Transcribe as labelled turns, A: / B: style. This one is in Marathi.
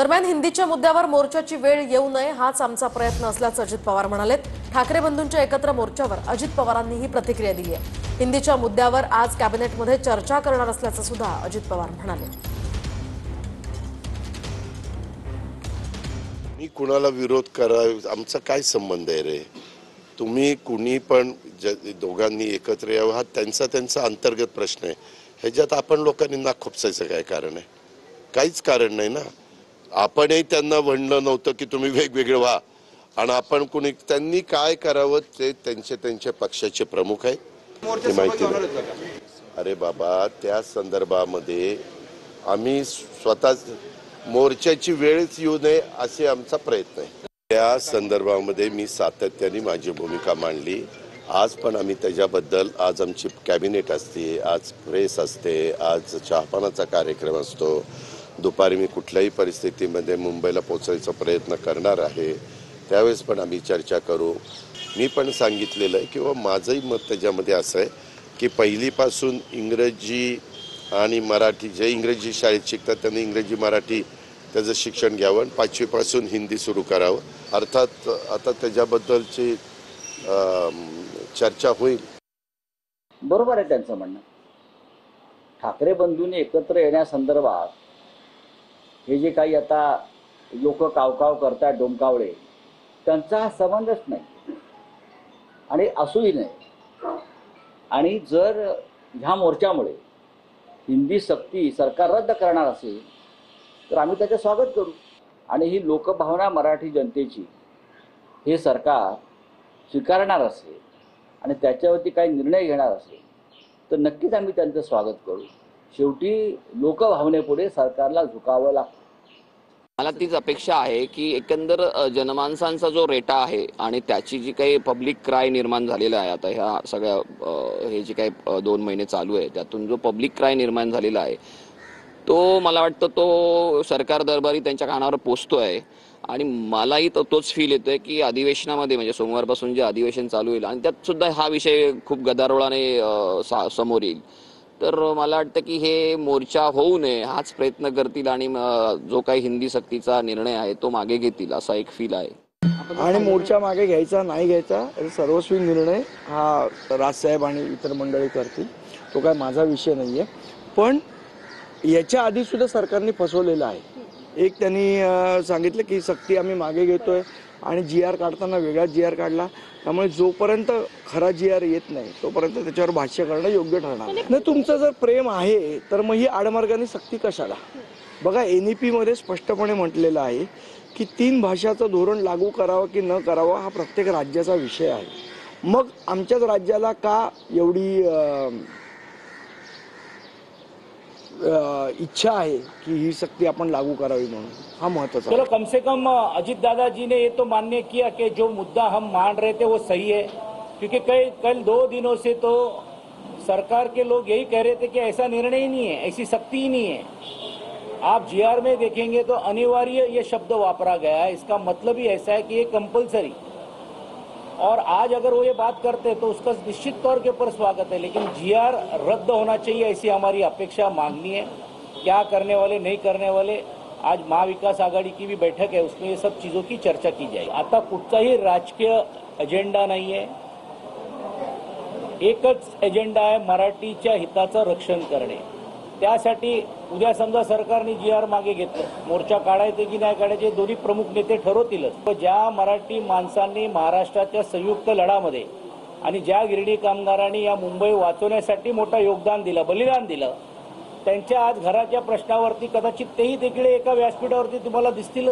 A: दरम्यान हिंदीच्या मुद्द्यावर मोर्चाची वेळ येऊ नये हाच आमचा प्रयत्न असल्याचं अजित पवार म्हणालेत। ठाकरे बंधूंच्या एकत्र मोर्चावर अजित पवारांनी ही प्रतिक्रिया दिली आहे। हिंदीच्या मुद्द्यावर आज कॅबिनेटमध्ये चर्चा करणार असल्याचं सुद्धा अजित पवार म्हणाले।
B: मी कुणाला विरोध करा आमचा काय संबंध आहे रे? तुम्ही कुणी पण दोघांनी एकत्र यावं हा त्यांचा अंतर्गत प्रश्न आहे। ह्याच्यात आपण लोकांनी नाक खुपसायचं काय कारण आहे? काहीच कारण नाही ना। आपणही त्यांना म्हणलं नव्हतं की तुम्ही वेगवेगळे व्हा, आणि आपण कुणी त्यांनी काय करावं ते त्यांचे पक्षाचे प्रमुख आहेत, ते माहिती नाही। अरे बाबा, त्या संदर्भामध्ये आम्ही स्वतः मोर्चाची वेळच येऊ नये असे आमचा प्रयत्न आहे। त्या संदर्भामध्ये मी सातत्याने माझी भूमिका मांडली। आज पण आम्ही त्याच्याबद्दल, आज आमची कॅबिनेट असते, आज प्रेस असते, आज चहापानाचा कार्यक्रम असतो, दुपारी मी कुठल्याही परिस्थितीमध्ये मुंबईला पोहोचायचा प्रयत्न करणार आहे, त्यावेळेस पण आम्ही चर्चा करू। मी पण सांगितलेलं आहे किंवा माझंही मत त्याच्यामध्ये असं आहे की पहिलीपासून इंग्रजी आणि मराठी, जे इंग्रजी शाळेत शिकतात त्यांनी इंग्रजी मराठी त्याचं शिक्षण घ्यावं, 5वी पासून हिंदी सुरू करावं। अर्थात आता त्याच्याबद्दलची चर्चा होईल।
C: बरोबर आहे त्यांचं म्हणणं। ठाकरे बंधूंनी एकत्र येण्यासंदर्भात हे जे काही आता लोक कावकाव करतात, डोमकावळे, त्यांचा हा संबंधच नाही आणि असूही नाही। आणि जर ह्या मोर्चामुळे हिंदी सक्ती सरकार रद्द करणार असेल तर आम्ही त्याचं स्वागत करू, आणि ही लोकभावना मराठी जनतेची हे सरकार स्वीकारणार असेल आणि त्याच्यावरती काही निर्णय घेणार असेल तर नक्कीच आम्ही त्यांचं स्वागत करू। शेवटी लोकभावनेपुढे सरकारला झुकावं लागतं।
D: मला तीच अपेक्षा आहे की एकंदर जनमानसांचा जो रेटा आहे आणि त्याची जी काही पब्लिक क्राय निर्माण झालेला आहे, आता ह्या सगळ्या हे जे काही 2 महिने चालू आहे त्यातून जो पब्लिक क्राय निर्माण झालेला आहे तो मला वाटतं तो सरकार दरबारी त्यांच्या कानावर पोचतोय। आणि मलाही तोच फील येतोय की अधिवेशनामध्ये, म्हणजे सोमवारपासून जे अधिवेशन चालू होईल आणि त्यात सुद्धा हा विषय खूप गदारोळाने समोर येईल। तर मला वाटतं की हे मोर्चा होऊ नये हाच प्रयत्न करतील आणि जो काही हिंदी सक्तीचा निर्णय आहे तो मागे घेतील असा एक फील आहे।
E: आणि मोर्चा मागे घ्यायचा नाही घ्यायचा सर्वस्वी निर्णय हा राजसाहेब आणि इतर मंडळी करतील, तो काय माझा विषय नाहीये। पण याच्या आधी सुद्धा सरकारने फसवलेलं आहे। एक त्यांनी सांगितलं की सक्ती आम्ही मागे घेतोय आणि GR काढताना वेगळा GR काढला, त्यामुळे जोपर्यंत खरा GR येत नाही तोपर्यंत त्याच्यावर भाष्य करणं योग्य ठरणार नाही। तुमचं जर प्रेम आहे तर मग ही आडमार्गाने सक्ती कशाला? बघा, NEP मध्ये स्पष्टपणे म्हटलेलं आहे की 3 भाषाचं धोरण लागू करावं की न करावं हा प्रत्येक राज्याचा विषय आहे। मग आमच्याच राज्याला का एवढी इच्छा है कि ही सक्ती अपन लागू करावी म्हणून, हा महत्वाचा।
F: चलो, कम से कम अजीत दादा जी ने ये तो मान्य किया कि जो मुद्दा हम मान रहे थे वो सही है, क्योंकि कल 2 दिनों से तो सरकार के लोग यही कह रहे थे कि ऐसा निर्णय ही नहीं है, ऐसी सक्ती ही नहीं है। आप GR में देखेंगे तो अनिवार्य ये शब्द वापरा गया है, इसका मतलब ही ऐसा है कि ये कंपलसरी। और आज अगर वो ये बात करते तो उसका निश्चित तौर के ऊपर स्वागत है, लेकिन GR रद्द होना चाहिए ऐसी हमारी अपेक्षा, मांगनी है। क्या करने वाले नहीं करने वाले, आज महाविकास आघाड़ी की भी बैठक है, उसमें ये सब चीज़ों की चर्चा की जाएगी। आता कुठचाही राजकीय एजेंडा नाही आहे, एकच एजेंडा आहे मराठीच्या हिताचं रक्षण करणे। त्यासाठी उद्या समजा सरकारने GR मागे घेतलं, मोर्चा काढायचे की नाही काढायचे दोन्ही प्रमुख नेते ठरवतीलच। ज्या मराठी माणसांनी महाराष्ट्राच्या संयुक्त लढामध्ये आणि ज्या गिरणी कामगारांनी या मुंबई वाचवण्यासाठी मोठं योगदान दिलं, बलिदान दिलं, त्यांच्या आज घराच्या प्रश्नावरती कदाचित तेही तिकडे एका व्यासपीठावरती तुम्हाला दिसतील।